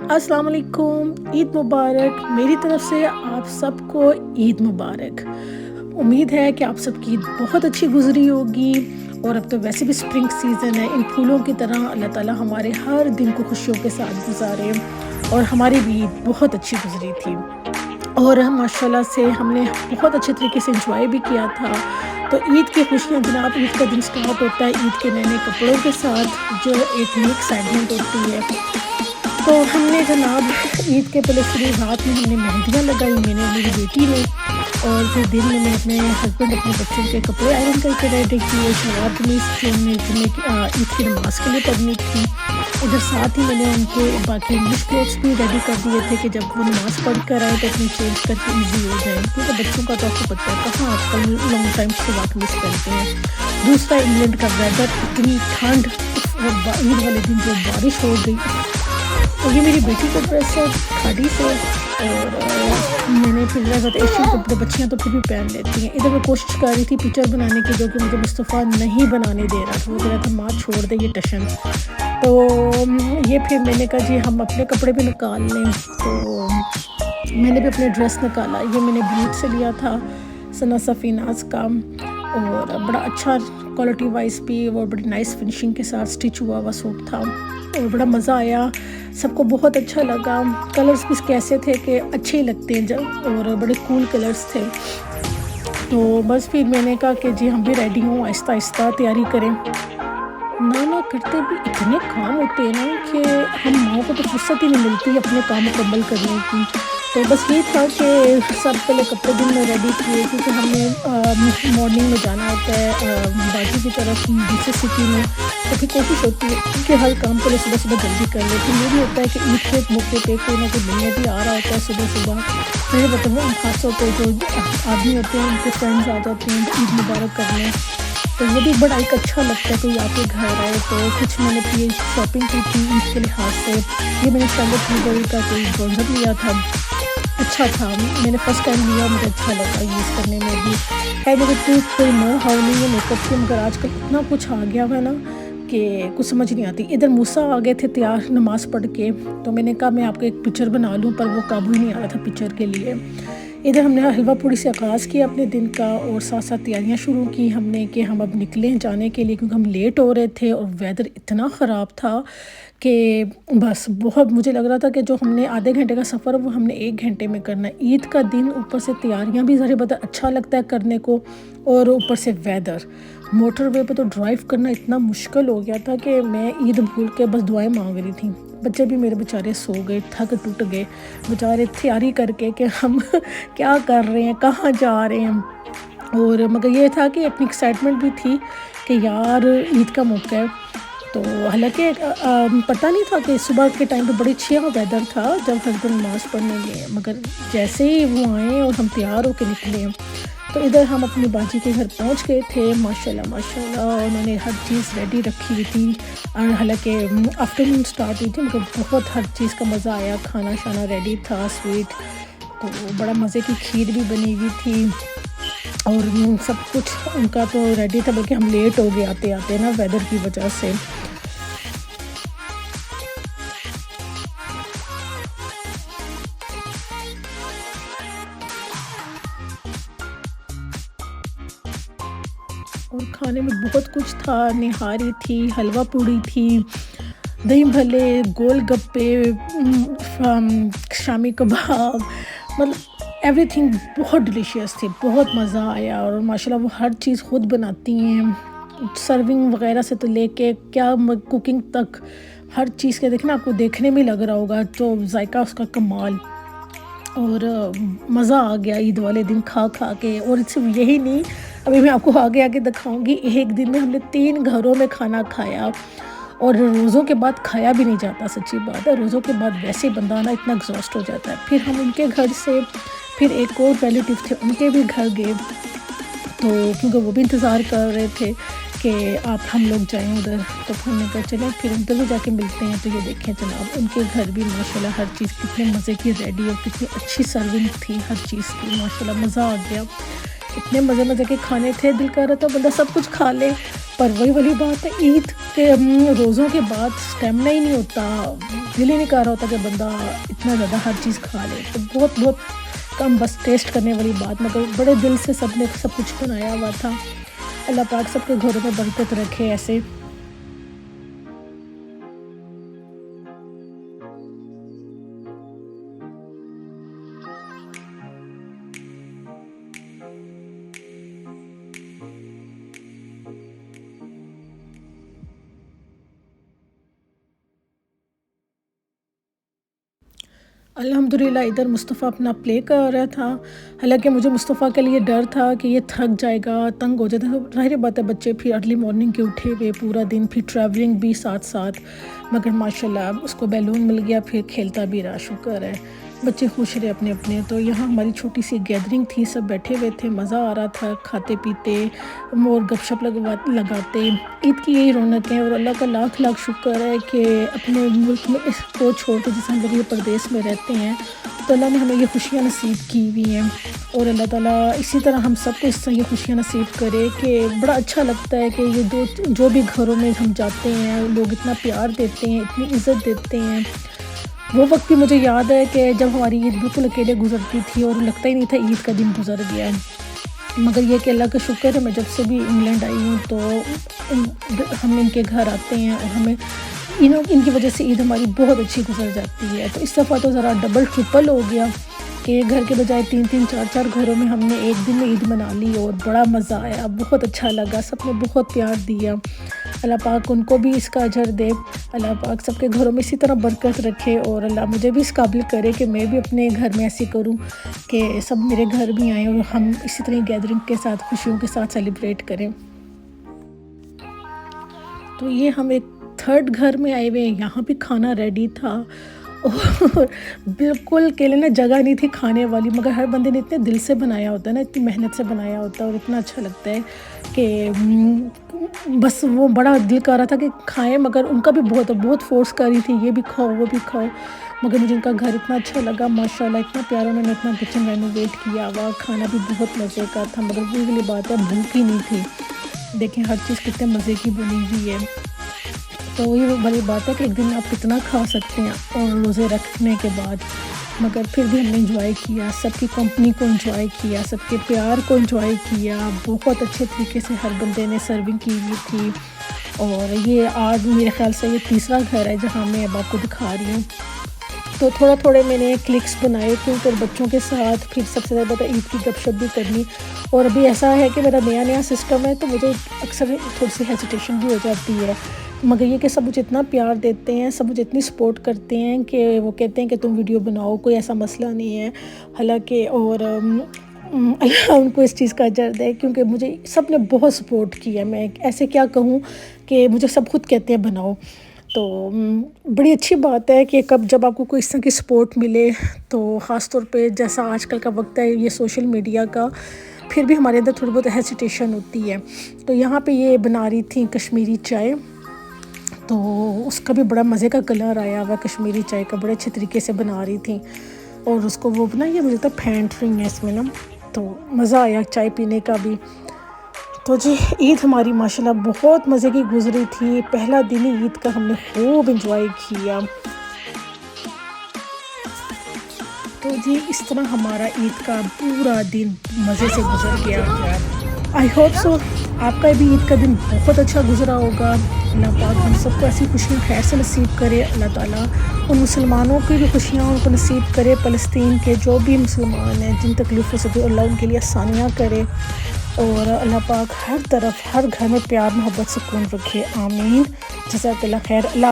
अस्सलाम वालेकुम, ईद मुबारक। मेरी तरफ से आप सबको ईद मुबारक। उम्मीद है कि आप सबकी ईद बहुत अच्छी गुजरी होगी। और अब तो वैसे भी स्प्रिंग सीज़न है। इन फूलों की तरह अल्लाह ताला हमारे हर दिन को खुशियों के साथ गुजारे। और हमारी भी ईद बहुत अच्छी गुजरी थी और हम माशाल्लाह से हमने बहुत अच्छे तरीके से एंजॉय भी किया था। तो ईद की खुशियाँ जनाब, ईद का दिन स्टार्ट होता है ईद के नए-नए कपड़ों के साथ, जो एक न्यू एक्साइटमेंट होती है। तो हमने जनाब ईद के पहले शुरू रात में हमने मेहंदियाँ लगाई, मैंने और मेरी बेटी ने। और फिर दिन में मैं अपने हस्बैंड अपने बच्चों के कपड़े आयरन करके रेडी किए। शलवार कमीज थी हमने ईद की नमाज के लिए पढ़नी थी। इधर साथ ही मैंने उनके बाकी इंग्लिश क्लोथ्स भी रेडी कर दिए थे कि जब वो नमाज पढ़ कर आए तो अपनी चेंज करके ईजी हो जाए, क्योंकि बच्चों का तो आपको पता है कहाँ आजकल लॉन्ग टाइम से बात मिस करते हैं। दूसरा, इंग्लैंड का वेदर, इतनी ठंड, ईद वाले दिन जो बारिश हो गई। और ये मेरी बेटी का ड्रेस है खादी से। और मैंने फिर एशियन कपड़े बच्चियाँ तो फिर भी पहन लेती हैं। इधर मैं कोशिश कर रही थी पिक्चर बनाने की, जो कि मुझे मुस्तफ़ा नहीं बनाने दे रहा था। वो कह रहा था माँ छोड़ दे ये टशन। तो ये फिर मैंने कहा जी हम अपने कपड़े भी निकाल लें। तो मैंने भी अपने ड्रेस निकाला। ये मैंने ब्यूट से लिया था, सना सफ़ीनाज का। और बड़ा अच्छा क्वालिटी वाइज भी और बड़ी नाइस फिनिशिंग के साथ स्टिच हुआ हुआ सूट था। और बड़ा मज़ा आया, सबको बहुत अच्छा लगा। कलर्स भी कैसे थे कि अच्छे ही लगते हैं जब, और बड़े कूल कलर्स थे। तो बस फिर मैंने कहा कि जी हम भी रेडी हों, आहिस्ता आहिस्ता तैयारी करें। ना करते भी इतने काम होते हैं ना कि हम माओ को तो फुर्सत ही नहीं मिलती अपने काम मुकम्मल करने की। तो बस ये था कि सब पहले कपड़े दिन में रेडी किए, क्योंकि हमने मॉर्निंग में जाना होता है बाजू की तरफ दूसरी सिटी में। तो फिर कोशिश होती है कि हर काम के लिए सुबह सुबह जल्दी कर ले। फिर ये भी होता है कि ईद के मौके पे कोई ना कोई मिलने भी आ रहा होता है सुबह सुबह। फिर बताऊँ खास तौर पर जो आदमी होते हैं उनके फ्रेंड्स आ जाते हैं ईद मुबारक करने। तो वो भी बड़ा एक अच्छा लगता है कोई आपके घर आए। तो कुछ मैंने फिर शॉपिंग की थी ईद के लिहाज से। ये मैंने चार्लोट tilbury का कोई ब्राउज़र लिया था, अच्छा था। मैंने फ़र्स्ट टाइम लिया, मुझे अच्छा लगा यूज़ करने में भी। है मुझे कोई नो हाउ नहीं है मेकअप की, मगर आजकल इतना कुछ आ गया है ना कि कुछ समझ नहीं आती। इधर मूसा आ गए थे तैयार नमाज़ पढ़ के। तो मैंने कहा मैं आपको एक पिक्चर बना लूँ, पर वो काबू ही नहीं आ रहा था पिक्चर के लिए। इधर हमने हलवा पूड़ी से आगाज़ किया अपने दिन का, और साथ साथ तैयारियां शुरू की हमने कि हम अब निकलें जाने के लिए, क्योंकि हम लेट हो रहे थे और वेदर इतना ख़राब था कि बस बहुत मुझे लग रहा था कि जो हमने आधे घंटे का सफ़र वो हमने 1 घंटे में करना है। ईद का दिन, ऊपर से तैयारियां भी ज़रा बता अच्छा लगता है करने को, और ऊपर से वेदर। मोटरवे पे तो ड्राइव करना इतना मुश्किल हो गया था कि मैं ईद भूल के बस दुआएं मांग रही थी। बच्चे भी मेरे बेचारे सो गए, थक टूट गए बेचारे तैयारी करके कि हम क्या कर रहे हैं, कहाँ जा रहे हैं। और मगर ये था कि अपनी एक्साइटमेंट भी थी कि यार ईद का मौका है। तो हालांकि पता नहीं था कि सुबह के टाइम पे बड़ी अच्छा वेदर था जब हस्बैंड नमाज़ पढ़ने गए, मगर जैसे ही वो आए और हम तैयार होकर निकले, तो इधर हम अपनी बाजी के घर पहुंच गए थे। माशाल्लाह माशाल्लाह उन्होंने हर चीज़ रेडी रखी हुई थी। और हालांकि आफ्टरनून स्टार्ट हुई थी, मगर बहुत हर चीज़ का मज़ा आया। खाना शाना रेडी था, स्वीट, तो बड़ा मज़े की खीर भी बनी हुई थी। और सब कुछ उनका तो रेडी था, बल्कि हम लेट हो गए आते आते ना वेदर की वजह से। और खाने में बहुत कुछ था, निहारी थी, हलवा पूड़ी थी, दही भल्ले, गोल गप्पे, शामी कबाब, मतलब एवरीथिंग बहुत डिलीशियस थी, बहुत मज़ा आया। और माशाल्लाह वो हर चीज़ खुद बनाती हैं, सर्विंग वगैरह से तो लेके क्या कुकिंग तक, हर चीज़ के देखना आपको देखने में लग रहा होगा जो जायका उसका कमाल। और मज़ा आ गया ईद वाले दिन खा खा के। और सिर्फ यही नहीं, अभी मैं आपको आगे आगे दिखाऊंगी। एक दिन में हमने 3 घरों में खाना खाया, और रोज़ों के बाद खाया भी नहीं जाता, सच्ची बात है। रोज़ों के बाद वैसे बंदा ना इतना एग्जॉस्ट हो जाता है। फिर हम उनके घर से फिर एक और रिलेटिव थे उनके भी घर गए, तो क्योंकि वो भी इंतज़ार कर रहे थे कि आप हम लोग जाएं उधर। तो हमने कहा चलें फिर उधर भी जाके मिलते हैं। तो ये देखें जनाब उनके घर भी माशाल्लाह हर चीज़ कितने मज़े की रेडी और कितनी अच्छी सर्विंग थी हर चीज़ की, माशाल्लाह मज़ा आ गया। इतने मज़े के खाने थे, दिल कर रहा था बंदा सब कुछ खा ले, پر وہی والی بات ہے، عید کے روزوں کے بعد اسٹیمنا ہی نہیں ہوتا، دل ہی نہیں کر رہا ہوتا کہ بندہ اتنا زیادہ ہر چیز کھا لے، تو بہت بہت کم بس ٹیسٹ کرنے والی بات، مگر بڑے دل سے سب نے سب کچھ بنایا ہوا تھا۔ اللہ پاک سب کے گھروں میں برکت رکھے ایسے۔ الحمدللہ ادھر مصطفیٰ اپنا پلے کر رہا تھا، حالانکہ مجھے مصطفیٰ کے لیے ڈر تھا کہ یہ تھک جائے گا، تنگ ہو جاتا ہے، ظاہر بات ہے بچے پھر ارلی مارننگ کے اٹھے ہوئے پورا دن، پھر ٹریولنگ بھی ساتھ ساتھ، مگر ماشاءاللہ اس کو بیلون مل گیا، پھر کھیلتا بھی رہا، شکر ہے بچے خوش رہے اپنے اپنے۔ تو یہاں ہماری چھوٹی سی گیدرنگ تھی، سب بیٹھے ہوئے تھے، مزہ آ رہا تھا، کھاتے پیتے اور گپ شپ لگاتے۔ عید کی یہی رونق ہے، اور اللہ کا لاکھ لاکھ شکر ہے کہ اپنے ملک میں اس کو چھوڑ کے جس ہم لوگ یہ پردیس میں رہتے ہیں تو اللہ نے ہمیں یہ خوشیاں نصیب کی ہوئی ہیں، اور اللہ تعالیٰ اسی طرح ہم سب کو اس طرح یہ خوشیاں نصیب کرے کہ بڑا اچھا لگتا ہے کہ یہ جو بھی گھروں میں ہم جاتے ہیں لوگ اتنا پیار دیتے ہیں، اتنی عزت دیتے ہیں۔ وہ وقت بھی مجھے یاد ہے کہ جب ہماری عید بالکل اکیلے گزرتی تھی اور لگتا ہی نہیں تھا عید کا دن گزر گیا ہے، مگر یہ کہ اللہ کا شکر ہے میں جب سے بھی انگلینڈ آئی ہوں تو ہم ان کے گھر آتے ہیں اور ہمیں ان کی وجہ سے عید ہماری بہت اچھی گزر جاتی ہے۔ تو اس دفعہ تو ذرا ڈبل ٹرپل ہو گیا کہ گھر کے بجائے 3 گھروں میں ہم نے ایک دن میں عید منا لی، اور بڑا مزہ آیا، بہت اچھا لگا، سب نے بہت پیار دیا۔ اللہ پاک ان کو بھی اس کا اجر دے، اللہ پاک سب کے گھروں میں اسی طرح برکت رکھے، اور اللہ مجھے بھی اس قابل کرے کہ میں بھی اپنے گھر میں ایسے کروں کہ سب میرے گھر بھی آئیں اور ہم اسی طرح گیدرنگ کے ساتھ خوشیوں کے ساتھ سیلیبریٹ کریں۔ تو یہ ہم ایک تھرڈ گھر میں آئے ہوئے ہیں، یہاں بھی کھانا ریڈی تھا، اور بالکل کہلے نا جگہ نہیں تھی کھانے والی، مگر ہر بندے نے اتنے دل سے بنایا ہوتا ہے نا، اتنی محنت سے بنایا ہوتا ہے، اور اتنا اچھا لگتا ہے کہ بس وہ بڑا دل کر رہا تھا کہ کھائیں، مگر ان کا بھی بہت فورس کر رہی تھی یہ بھی کھاؤ وہ بھی کھاؤ، مگر مجھے ان کا گھر اتنا اچھا لگا، ماشاءاللہ اتنا پیارا انہوں نے اپنا کچن رینوویٹ کیا ہوا، کھانا بھی بہت مزے کا تھا، مگر وہی والی بات ہے بھوک ہی نہیں تھی، دیکھیں ہر چیز کتنے مزے کی بنی ہوئی ہے۔ تو یہ بڑی بات ہے کہ ایک دن آپ کتنا کھا سکتے ہیں اور روزے رکھنے کے بعد، مگر پھر بھی ہم نے انجوائے کیا، سب کی کمپنی کو انجوائے کیا، سب کے پیار کو انجوائے کیا، بہت اچھے طریقے سے ہر بندے نے سرونگ کی ہوئی تھی، اور یہ آج میرے خیال سے یہ تیسرا گھر ہے جہاں میں اب آپ کو دکھا رہی ہوں۔ تو تھوڑے میں نے کلکس بنائے کیونکہ بچوں کے ساتھ پھر سب سے زیادہ عید کی گپ شپ بھی کرنی، اور ابھی ایسا ہے کہ میرا نیا سسٹم ہے تو مجھے اکثر تھوڑی سی ہیزیٹیشن بھی ہو جاتی ہے، مگر یہ کہ سب مجھے اتنا پیار دیتے ہیں، سب مجھے اتنی سپورٹ کرتے ہیں کہ وہ کہتے ہیں کہ تم ویڈیو بناؤ، کوئی ایسا مسئلہ نہیں ہے، حالانکہ اور اللہ ان کو اس چیز کا اجر دے کیونکہ مجھے سب نے بہت سپورٹ کیا، میں ایسے کیا کہوں کہ مجھے سب خود کہتے ہیں بناؤ، تو بڑی اچھی بات ہے کہ جب آپ کو کوئی اس طرح کی سپورٹ ملے، تو خاص طور پہ جیسا آج کل کا وقت ہے یہ سوشل میڈیا کا، پھر بھی ہمارے اندر تھوڑی بہت ہیزیٹیشن ہوتی ہے۔ تو یہاں پہ یہ بنا رہی تھیں کشمیری چائے، تو اس کا بھی بڑا مزے کا کلر آیا ہوا، کشمیری چائے کا بڑے اچھے طریقے سے بنا رہی تھیں، اور اس کو وہ بنائی مجھے تو پھینٹ رہی ہیں اس میں نا، تو مزہ آیا چائے پینے کا بھی۔ تو جی عید ہماری ماشاءاللہ بہت مزے کی گزری تھی، پہلا دن ہی عید کا ہم نے خوب انجوائے کیا۔ تو جی اس طرح ہمارا عید کا پورا دن مزے سے گزر گیا۔ آئی ہوپ سو آپ کا بھی عید کا دن بہت اچھا گزرا ہوگا، اللہ پاک ہم سب کو ایسی خوشیاں خیر سے نصیب کرے، اللہ تعالیٰ ان مسلمانوں کی بھی خوشیاں ان کو نصیب کرے، فلسطین کے جو بھی مسلمان ہیں جن تکلیفوں سے بھی اللہ ان کے لیے آسانیاں کرے، اور اللہ پاک ہر طرف ہر گھر میں پیار محبت سکون رکھے، آمین، جزاک اللہ خیر۔ اللہ